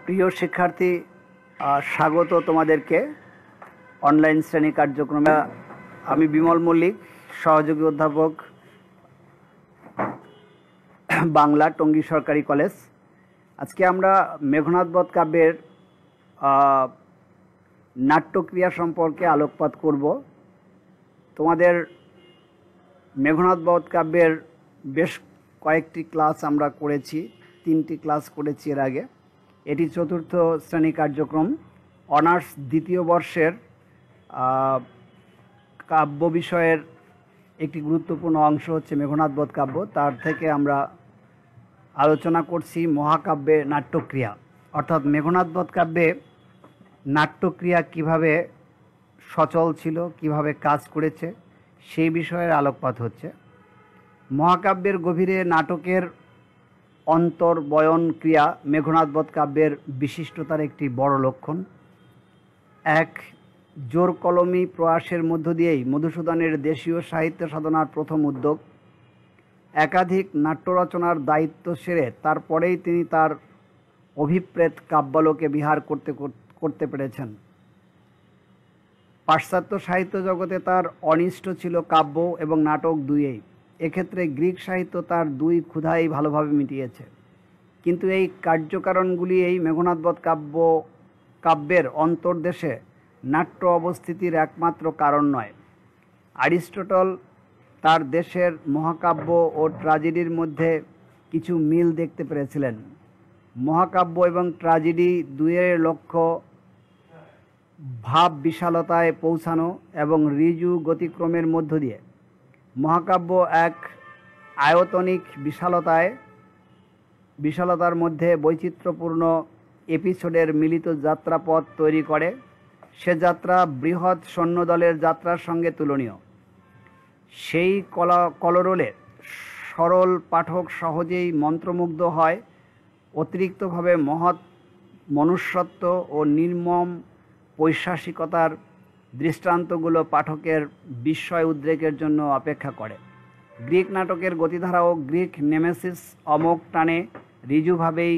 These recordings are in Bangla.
প্রিয় শিক্ষার্থী, স্বাগত তোমাদেরকে অনলাইন শ্রেণী কার্যক্রমে। আমি বিমল মল্লিক, সহযোগী অধ্যাপক, বাংলা, টঙ্গী সরকারি কলেজ। আজকে আমরা মেঘনাদ বধ কাব্যের নাট্যক্রিয়া সম্পর্কে আলোকপাত করব। তোমাদের মেঘনাদ বধ কাব্যের বেশ কয়েকটি ক্লাস আমরা করেছি, 3টি ক্লাস করেছি এর আগে। এটি চতুর্থ শ্রেণী কার্যক্রম। অনার্স দ্বিতীয় বর্ষের কাব্য বিষয়ের একটি গুরুত্বপূর্ণ অংশ হচ্ছে মেঘনাদ বধ কাব্য। তার থেকে আমরা আলোচনা করছি মহাকাব্যে নাট্যক্রিয়া, অর্থাৎ মেঘনাদ বধ কাব্যে নাট্যক্রিয়া কিভাবে সচল ছিল, কিভাবে কাজ করেছে, সেই বিষয়ের আলোকপাত হচ্ছে। মহাকাব্যের গভীরে নাটকের অন্তর্বয়ন ক্রিয়া মেঘনাদ বধ কাব্যের বিশিষ্টতার একটি বড় লক্ষণ। এক জোর কলমি প্রয়াসের মধ্য দিয়েই মধুসূদনের দেশীয় সাহিত্য সাধনার প্রথম উদ্যোগ। একাধিক নাট্য রচনার দায়িত্ব সেরে তারপরেই তিনি তার অভিপ্রেত কাব্যালোকে বিহার করতে পেরেছেন। পাশ্চাত্য সাহিত্য জগতে তার অনিষ্ট ছিল কাব্য এবং নাটক দুইয়েই। এক্ষেত্রে গ্রিক সাহিত্য তার দুই ক্ষুধাই ভালোভাবে মিটিয়েছে। কিন্তু এই কার্যকারণগুলি এই মেঘনাদ বধ কাব্যের অন্তর্দেশে নাট্য অবস্থিতির একমাত্র কারণ নয়। অ্যারিস্টটল তার দেশের মহাকাব্য ও ট্র্যাজেডির মধ্যে কিছু মিল দেখতে পেরেছিলেন। মহাকাব্য এবং ট্র্যাজেডি দুইয়ের লক্ষ্য ভাব বিশালতায় পৌঁছানো এবং ঋজু গতিক্রমের মধ্য দিয়ে। মহাকাব্য এক আয়তনিক বিশালতার মধ্যে বৈচিত্র্যপূর্ণ এপিসোডের মিলিত যাত্রাপথ তৈরি করে। সে যাত্রা বৃহৎ সৈন্যদলের যাত্রার সঙ্গে তুলনীয়। সেই কলরোলে সরল পাঠক সহজেই মন্ত্রমুগ্ধ হয়। অতিরিক্তভাবে মহৎ মনুষ্যত্ব ও নির্মম পৈশাসিকতার দৃষ্টান্তগুলো পাঠকের বিস্ময় উদ্রেকের জন্য অপেক্ষা করে। গ্রিক নাটকের গতিধারাও গ্রিক নেমেসিস অমোঘ টানে ঋজুভাবেই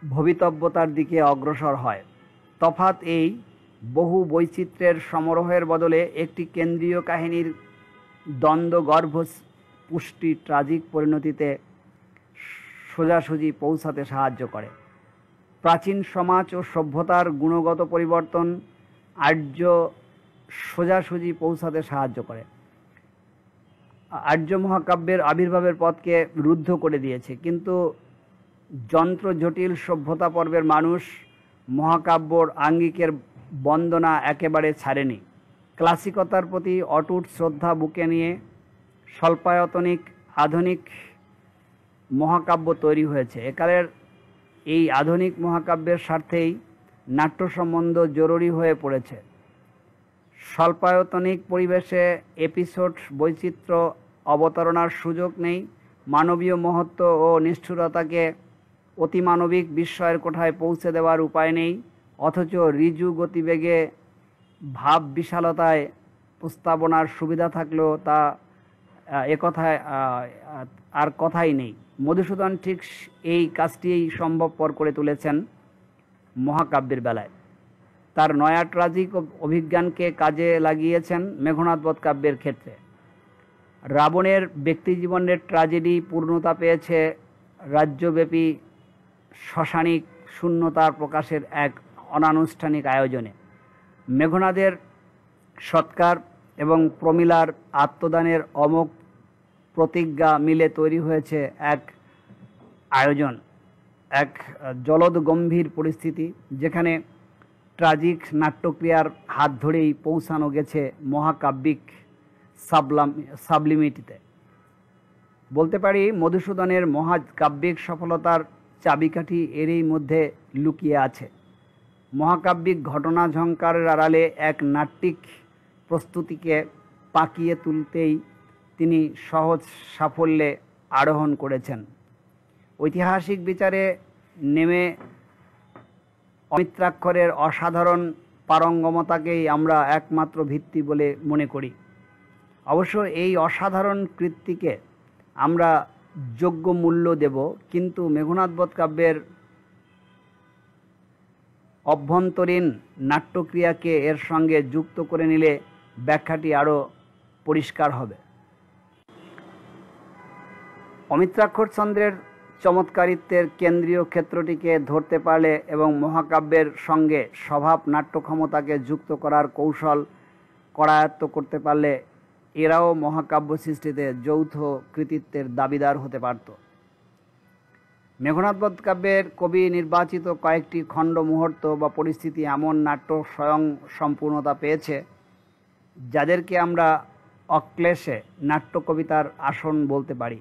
ভবিতব্যতার দিকে অগ্রসর হয়। তফাৎ এই, বহু বৈচিত্র্যের সমারোহের বদলে একটি কেন্দ্রীয় কাহিনীর দ্বন্দ্বগর্ভ পুষ্টি ট্রাজিক পরিণতিতে সোজাসুজি পৌঁছাতে সাহায্য করে। প্রাচীন সমাজ ও সভ্যতার গুণগত পরিবর্তন আর্য সোজাসুজি পৌঁছাতে সাহায্য করে। আর্য মহাকাব্যের আবির্ভাবের পথকে রুদ্ধ করে দিয়েছে, কিন্তু যন্ত্র জটিল সভ্যতা পর্বের মানুষ মহাকাব্যর আঙ্গিকের বন্দনা একেবারে ছাড়েনি। ক্লাসিকতার প্রতি অটুট শ্রদ্ধা বুকে নিয়ে স্বল্পায়তনিক আধুনিক মহাকাব্য তৈরি হয়েছে। একালের এই আধুনিক মহাকাব্যের স্বার্থেই নাট্য সম্বন্ধ জরুরি হয়ে পড়েছে। স্বল্পায়তনিক পরিবেশে এপিসোড বৈচিত্র্য অবতারণার সুযোগ নেই। মানবীয় মহত্ব ও নিষ্ঠুরতাকে অতিমানবিক বিস্ময়ের কোঠায় পৌঁছে দেওয়ার উপায় নেই। অথচ ঋজু গতিবেগে ভাব বিশালতায় প্রস্তাবনার সুবিধা থাকলেও তা একথায় আর কথাই নেই। মধুসূদন ঠিক এই কাজটিই সম্ভবপর করে তুলেছেন মহাকাব্যের বেলায়। তার নয়া ট্র্যাজিক অভিজ্ঞানকে কাজে লাগিয়েছেন মেঘনাদ বধ কাব্যের ক্ষেত্রে। রাবণের ব্যক্তিজীবনের ট্র্যাজেডি পূর্ণতা পেয়েছে রাজ্যব্যাপী শ্মশানিক শূন্যতার প্রকাশের এক অনানুষ্ঠানিক আয়োজনে। মেঘনাদের সৎকার এবং প্রমীলার আত্মদানের অমোঘ প্রতিজ্ঞা মিলে তৈরি হয়েছে এক আয়োজন, এক জলদ গম্ভীর পরিস্থিতি, যেখানে ট্র্যাজিক নাট্যক্রিয়ার হাত ধরেই পৌঁছানো গেছে মহাকাব্যিক সাবলিমিটিতে। বলতে পারি মধুসূদনের মহাকাব্যিক সফলতার চাবিকাঠি এরই মধ্যে লুকিয়ে আছে। মহাকাব্যিক ঘটনা ঝঙ্কারের আড়ালে এক নাট্যিক প্রস্তুতিকে পাকিয়ে তুলতেই তিনি সহজ সাফল্যে আরোহণ করেছেন। ঐতিহাসিক বিচারে নেমে অমিত্রাক্ষরের অসাধারণ পারঙ্গমতাকেই আমরা একমাত্র ভিত্তি বলে মনে করি। অবশ্য এই অসাধারণ কৃতিকে আমরা যোগ্য মূল্য দেব, কিন্তু মেঘনাদ বধ কাব্যের অভ্যন্তরীণ নাট্যক্রিয়াকে এর সঙ্গে যুক্ত করে নিলে ব্যাখ্যাটি আরও পরিষ্কার হবে। অমিত্রাক্ষর চন্দ্রের চমৎকারিত্বের কেন্দ্রীয় ক্ষেত্রটিকে ধরতে পারলে এবং মহাকাব্যের সঙ্গে স্বভাব নাট্যক্ষমতাকে যুক্ত করার কৌশল করায়ত্ত করতে পারলে এরাও মহাকাব্য সৃষ্টিতে যৌথ কৃতিত্বের দাবিদার হতে পারত। মেঘনাদ বধ কাব্যের কবি নির্বাচিত কয়েকটি খণ্ড মুহূর্ত বা পরিস্থিতি এমন নাট্য স্বয়ং সম্পূর্ণতা পেয়েছে যাদেরকে আমরা অক্লেশে নাট্য কবিতার আসন বলতে পারি।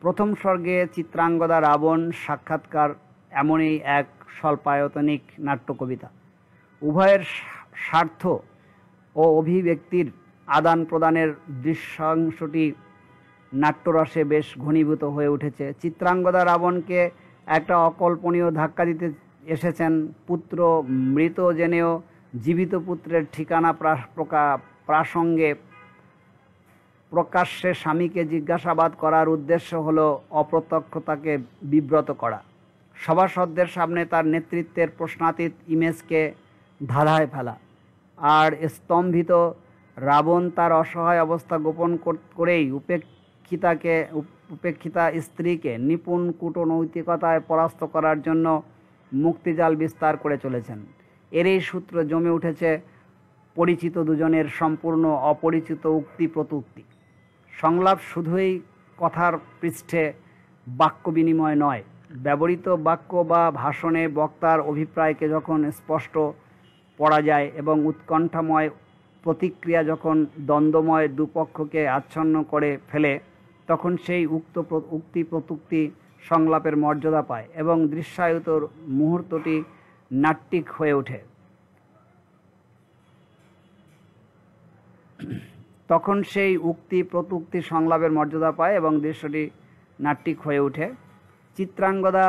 প্রথম স্বর্গে চিত্রাঙ্গদা রাবণ সাক্ষাৎকার এমনই এক স্বল্পায়তনিক নাট্য কবিতা। উভয়ের স্বার্থ ও অভিব্যক্তির আদান প্রদানের দৃশ্যাংশটি নাট্যরসে বেশ ঘনীভূত হয়ে উঠেছে। চিত্রাঙ্গদা রাবণকে একটা অকল্পনীয় ধাক্কা দিতে এসেছেন। পুত্র মৃত জেনেও জীবিত পুত্রের ঠিকানা প্রাসঙ্গে প্রকাশ্যে স্বামীকে জিজ্ঞাসাবাদ করার উদ্দেশ্য হলো অপ্রত্যক্ষতাকে বিব্রত করা, সভাসদদের সামনে তার নেতৃত্বের প্রশ্নাতীত ইমেজকে ধাঁধায় ফেলা। আর স্তম্ভিত রাবণ তার অসহায় অবস্থা গোপন করেই উপেক্ষিতা স্ত্রীকে নিপুণ কূটনৈতিকতায় পরাস্ত করার জন্য মুক্তিজাল বিস্তার করে চলেছেন। এরই সূত্র জমে উঠেছে পরিচিত দুজনের সম্পূর্ণ অপরিচিত উক্তি প্রত্যুক্তি। সংলাপ শুধুই কথার পৃষ্ঠে বাক্য বিনিময় নয়, ব্যবহৃত বাক্য বা ভাষণে বক্তার অভিপ্রায়কে যখন স্পষ্ট পড়া যায় এবং উৎকণ্ঠাময় প্রতিক্রিয়া যখন দ্বন্দ্বময় দুপক্ষকে আচ্ছন্ন করে ফেলে, তখন সেই উক্তি প্রত্যুক্তি সংলাপের মর্যাদা পায় এবং দৃশ্যায়িত মুহূর্তটি নাট্যিক হয়ে ওঠে। তখন সেই উক্তি প্রত্যুক্তি সংলাপের মর্যাদা পায় এবং দৃশ্যটি নাট্যিক হয়ে ওঠে। চিত্রাঙ্গদা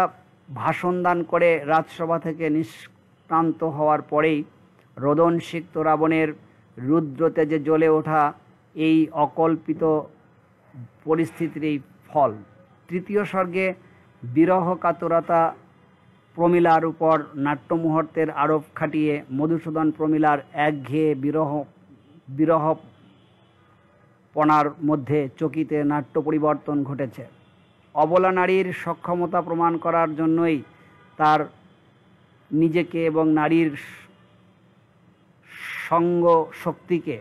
ভাষণ দান করে রাজসভা থেকে নিষ্ক্রান্ত হওয়ার পরেই রোদনসিক্ত রাবণের রুদ্রতেজে জ্বলে ওঠা এই অকল্পিত পরিস্থিতির ফল। তৃতীয় স্বর্গে বিরহ কাতরতা প্রমীলার উপর নাট্য মুহূর্তের আরোপ খাটিয়ে মধুসূদন প্রমীলার একঘেয়ে বিরহপনার মধ্যে চকিতে নাট্য পরিবর্তন ঘটেছে। অবলা নারীর সক্ষমতা প্রমাণ করার জন্যই তার নিজেকে এবং নারীর সঙ্গ শক্তিকে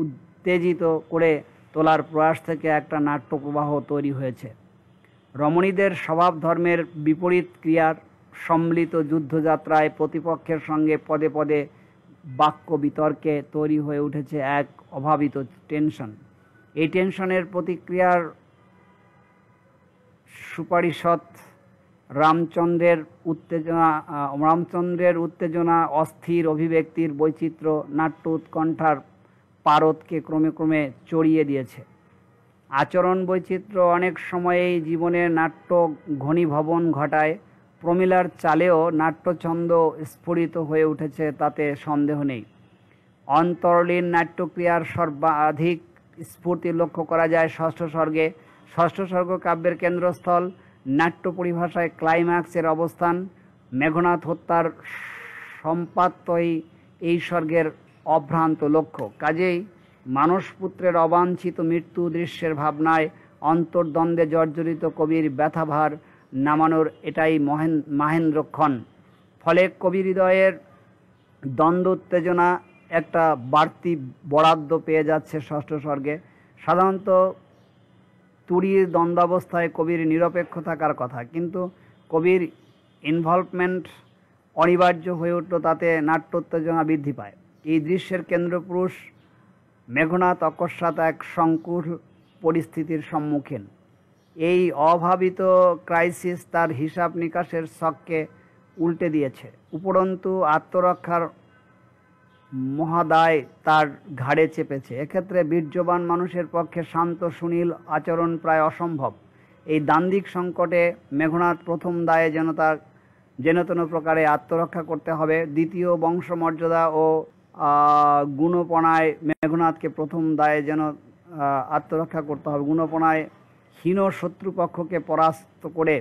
উত্তেজিত করে তোলার প্রয়াস থেকে একটা নাট্য প্রবাহ তৈরি হয়েছে। রমণীদের স্বভাব ধর্মের বিপরীত ক্রিয়ার সম্মিলিত যুদ্ধযাত্রায় প্রতিপক্ষের সঙ্গে পদে পদে বাক্য বিতর্কে তৈরি হয়ে উঠেছে এক অভাবিত টেনশন। এই টেনশনের প্রতিক্রিয়ার সুপারিশত রামচন্দ্রের উত্তেজনা অস্থির অভিব্যক্তির বৈচিত্র্য নাট্য উৎকণ্ঠার পারদকে ক্রমে ক্রমে চড়িয়ে দিয়েছে। আচরণ বৈচিত্র্য অনেক সময়েই জীবনের নাট্য ঘনীভবন ঘটায়। প্রমীলার চালেও নাট্যছন্দ স্ফুরিত হয়ে উঠেছে, তাতে সন্দেহ নেই। অন্তর্লীন নাট্যক্রিয়ার সর্বাধিক স্ফূর্তি লক্ষ্য করা যায় ষষ্ঠ স্বর্গে। ষষ্ঠ স্বর্গ কাব্যের কেন্দ্রস্থল, নাট্য পরিভাষায় ক্লাইম্যাক্সের অবস্থান। মেঘনাদ হত্যার সম্পাত্যই এই স্বর্গের অভ্রান্ত লক্ষ্য। কাজেই মানসপুত্রের অবাঞ্ছিত মৃত্যু দৃশ্যের ভাবনায় অন্তর্দ্বন্দ্বে জর্জরিত কবির ব্যথাভার নামানোর এটাই মাহেন্দ্রক্ষণ। ফলে কবি হৃদয়ের দ্বন্দ্ব উত্তেজনা একটা বাড়তি বরাদ্দ পেয়ে যাচ্ছে ষষ্ঠ স্বর্গে। সাধারণত তুরীর দ্বন্দ্বাবস্থায় কবির নিরপেক্ষ থাকার কথা, কিন্তু কবির ইনভলভমেন্ট অনিবার্য হয়ে উঠল, তাতে নাট্য উত্তেজনা বৃদ্ধি পায়। এই দৃশ্যের কেন্দ্রপুরুষ মেঘনাদ অকস্মাৎ এক সংকুল পরিস্থিতির সম্মুখীন। এই অভাবিত ক্রাইসিস তার হিসাব নিকাশের ছককে উল্টে দিয়েছে। উপরন্তু আত্মরক্ষার মহাদায় তার ঘাড়ে চেপেছে। এক্ষেত্রে বীর্যবান মানুষের পক্ষে শান্ত সুনীল আচরণ প্রায় অসম্ভব। এই দ্বান্দ্বিক সংকটে মেঘনাদ প্রথম দায়ে যেন তেন প্রকারে আত্মরক্ষা করতে হবে। দ্বিতীয় বংশমর্যাদা ও গুণপনায় মেঘনাদকে প্রথম দায়ে যেন আত্মরক্ষা করতে হবে। গুণপনায় হীন শত্রুপক্ষকে পরাস্ত করে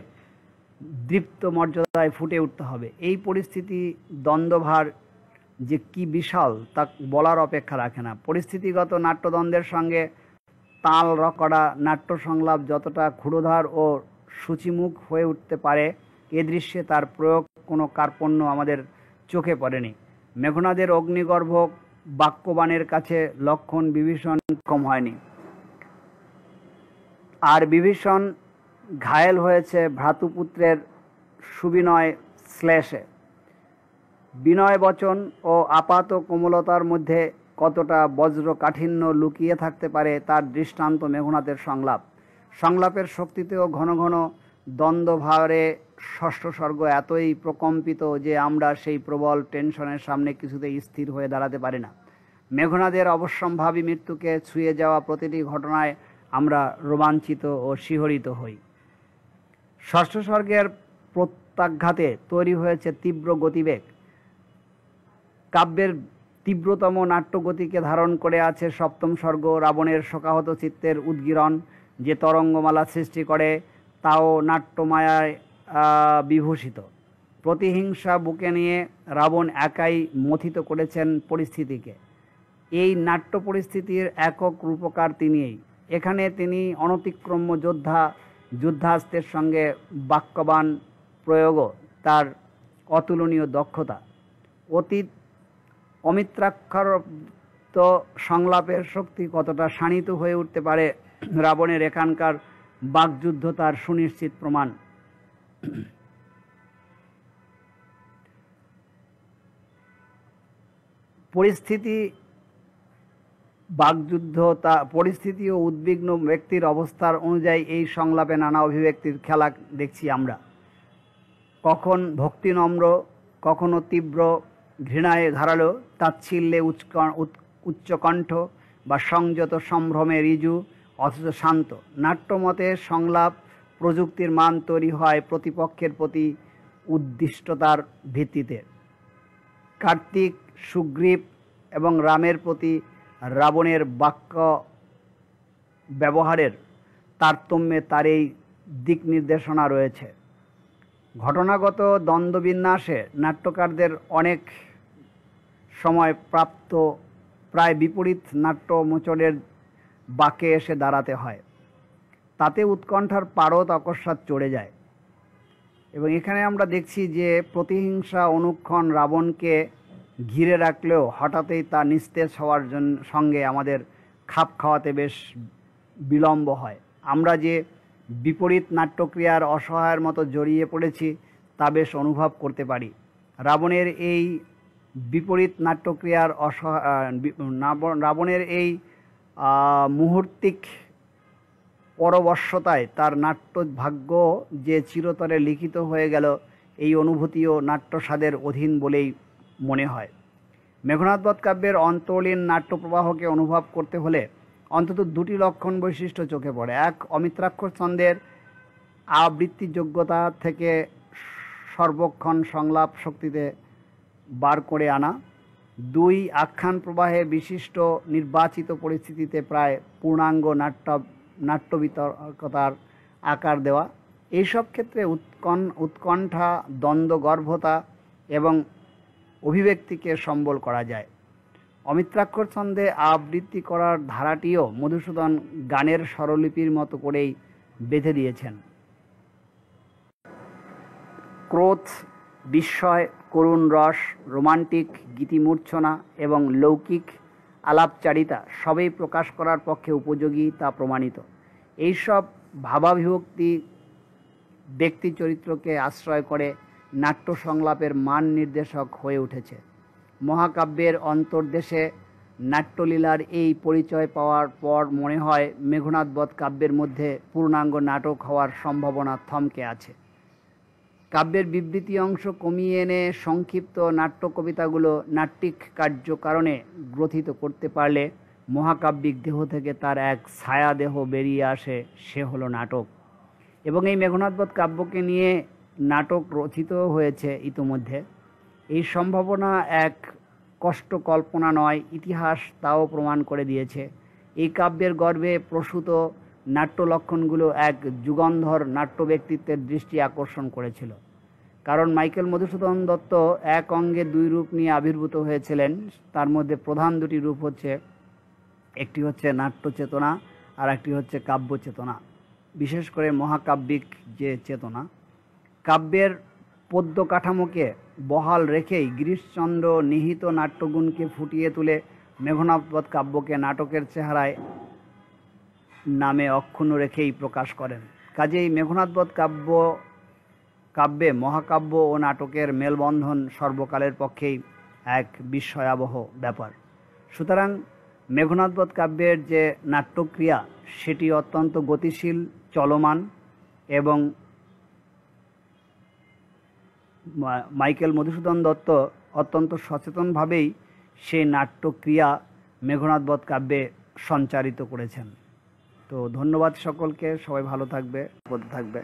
দৃপ্ত মর্যাদায় ফুটে উঠতে হবে। এই পরিস্থিতি দ্বন্দ্বভার যে কি বিশাল তা বলার অপেক্ষা রাখে না। পরিস্থিতিগত নাট্যদ্বন্দ্বের সঙ্গে তাল করা নাট্য সংলাপ যতটা ক্ষুরোধার ও সূচিমুখ হয়ে উঠতে পারে, এ দৃশ্যে তার প্রয়োগ কোনো কার্পণ্য আমাদের চোখে পড়েনি। মেঘনাদের অগ্নিগর্ভ বাক্যবাণের কাছে লক্ষণ বিভীষণ কম হয়নি। আর বিভীষণ ঘায়েল হয়েছে ভ্রাতুপুত্রের সুবিনয় শ্লেষে। বিনয় বচন ও আপাত কোমলতার মধ্যে কতটা বজ্র কাঠিন্য লুকিয়ে থাকতে পারে তার দৃষ্টান্ত মেঘনাদের সংলাপ। সংলাপের শক্তিতেও ঘন ঘন দ্বন্দ্বভারে ষষ্ঠ স্বর্গ এতই প্রকম্পিত যে আমরা সেই প্রবল টেনশনের সামনে কিছুতেই স্থির হয়ে দাঁড়াতে পারি না। মেঘনাদের অবশ্যম্ভাবী মৃত্যুকে ছুঁয়ে যাওয়া প্রতিটি ঘটনায় আমরা রোমাঞ্চিত ও শিহরিত হই। ষষ্ঠ স্বর্গের প্রত্যাঘাতে তৈরি হয়েছে তীব্র গতিবেগ। কাব্যের তীব্রতম নাট্যগতিকে ধারণ করে আছে সপ্তম স্বর্গ। রাবণের শোকাহত চিত্তের উদ্গীরণ যে তরঙ্গমালা সৃষ্টি করে তাও নাট্যমায়ায় বিভূষিত। প্রতিহিংসা বুকে নিয়ে রাবণ একাই মথিত করেছেন পরিস্থিতিকে। এই নাট্য পরিস্থিতির একক রূপকার তিনিই। এখানে তিনি অনতিক্রম্য যুদ্ধাস্ত্রের সঙ্গে বাক্যবাণ প্রয়োগও তার অতুলনীয় দক্ষতা। অমিত্রাক্ষর সংলাপের শক্তি কতটা শাণিত হয়ে উঠতে পারে রাবণের এখানকার বাকযুদ্ধ তার সুনিশ্চিত প্রমাণ। পরিস্থিতি ও উদ্বিগ্ন ব্যক্তির অবস্থার অনুযায়ী এই সংলাপে নানা অভিব্যক্তির খেলা দেখছি আমরা। কখন ভক্তিনম্র, কখনো তীব্র ঘৃণায় ধারালো, তাচ্ছিল্যে উচ্চকণ্ঠ বা সংযত সম্ভ্রমে ঋজু অথচ শান্ত। নাট্যমতে সংলাপ প্রযুক্তির মান তৈরি হয় প্রতিপক্ষের প্রতি উদ্দিষ্টতার ভিত্তিতে। কার্তিক, সুগ্রীব এবং রামের প্রতি রাবণের বাক্য ব্যবহারের তারতম্যে তার এই দিক নির্দেশনা রয়েছে। ঘটনাগত দ্বন্দ্ববিন্যাসে নাট্যকারদের অনেক সময় প্রাপ্ত প্রায় বিপরীত নাট্যমোচনের বাঁকে এসে দাঁড়াতে হয়। তাতে উৎকণ্ঠার পারদ অকস্মাৎ চড়ে যায়। এবং এখানে আমরা দেখছি যে প্রতিহিংসা অনুক্ষণ রাবণকে ঘিরে রাখলেও হঠাৎই তা নিস্তেজ হওয়ার সঙ্গে আমাদের খাপ খাওয়াতে বেশ বিলম্ব হয়। আমরা যে বিপরীত নাট্যক্রিয়ার অসহায়ের মতো জড়িয়ে পড়েছি তা বেশ অনুভব করতে পারি। রাবণের এই বিপরীত নাট্যক্রিয়ার রাবণের এই মুহূর্তিক পরবশ্যতায় তার নাট্যভাগ্য যে চিরতরে লিখিত হয়ে গেল, এই অনুভূতিও নাট্যস্বাদের অধীন বলেই মনে হয়। মেঘনাদ বধ কাব্যের অন্তর্লীন নাট্যপ্রবাহকে অনুভব করতে হলে অন্তত দুটি লক্ষণ বৈশিষ্ট্য চোখে পড়ে। এক, অমিত্রাক্ষর ছন্দের আবৃত্তিযোগ্যতা থেকে সর্বক্ষণ সংলাপ শক্তিতে বার করে আনা। দুই, আখ্যান প্রবাহে বিশিষ্ট নির্বাচিত পরিস্থিতিতে প্রায় পূর্ণাঙ্গ নাট্যবিতর্কতার আকার দেওয়া। এইসব ক্ষেত্রে উৎকণ্ঠা, দ্বন্দ্বগর্ভতা এবং অভিব্যক্তিকে সম্বল করা যায়। অমিত্রাক্ষর ছন্দে আবৃত্তি করার ধারাটিও মধুসূদন গানের স্বরলিপির মতো করেই বেঁধে দিয়েছেন। ক্রোধ, বিস্ময়, করুণ রস, রোমান্টিক গীতিমূর্ছনা এবং লৌকিক আলাপচারিতা সবই প্রকাশ করার পক্ষে উপযোগী তা প্রমাণিত। এইসব ভাবাভিব্যক্তি ব্যক্তি চরিত্রকে আশ্রয় করে নাট্য সংলাপের মান নির্দেশক হয়ে উঠেছে। মহাকাব্যের অন্তর্দেশে নাট্যলীলার এই পরিচয় পাওয়ার পর মনে হয় মেঘনাদ বধ কাব্যের মধ্যে পূর্ণাঙ্গ নাটক হওয়ার সম্ভাবনা থমকে আছে। কাব্যের বিবৃতি অংশ কমিয়ে এনে সংক্ষিপ্ত নাট্য কবিতাগুলো নাট্যিক কার্যকারণে গ্রথিত করতে পারলে মহাকাব্যিক দেহ থেকে তার এক ছায়া দেহ বেরিয়ে আসে, সে হলো নাটক। এবং এই মেঘনাদ বধ কাব্যকে নিয়ে নাটক রচিত হয়েছে ইতোমধ্যে। এই সম্ভাবনা এক কষ্ট কল্পনা নয়, ইতিহাস তাও প্রমাণ করে দিয়েছে। এই কাব্যের গর্ভে প্রসূত নাট্য লক্ষণগুলো এক যুগন্ধর নাট্য ব্যক্তিত্বের দৃষ্টি আকর্ষণ করেছিল। কারণ মাইকেল মধুসূদন দত্ত এক অঙ্গে দুই রূপ নিয়ে আবির্ভূত হয়েছিলেন। তার মধ্যে প্রধান দুটি রূপ হচ্ছে, একটি হচ্ছে নাট্য চেতনা আর একটি হচ্ছে কাব্য চেতনা, বিশেষ করে মহাকাব্যিক যে চেতনা। কাব্যের পদ্য কাঠামোকে বহাল রেখেই গিরিশচন্দ্র নিহিত নাট্যগুণকে ফুটিয়ে তুলে মেঘনাদ বধ কাব্যকে নাটকের চেহারায় নামে অক্ষুণ্ণ রেখেই প্রকাশ করেন। কাজেই মেঘনাদ বধ কাব্যে মহাকাব্য ও নাটকের মেলবন্ধন সর্বকালের পক্ষেই এক বিস্ময়াবহ ব্যাপার। সুতরাং মেঘনাদ বধ কাব্যের যে নাট্যক্রিয়া সেটি অত্যন্ত গতিশীল, চলমান এবং মাইকেল মধুসূদন দত্ত অত্যন্ত সচেতনভাবেই সেই নাট্যক্রিয়া মেঘনাদ বধ কাব্যে সঞ্চারিত করেছেন। তো ধন্যবাদ সকলকে, সবাই ভালো থাকবে, থাকবে।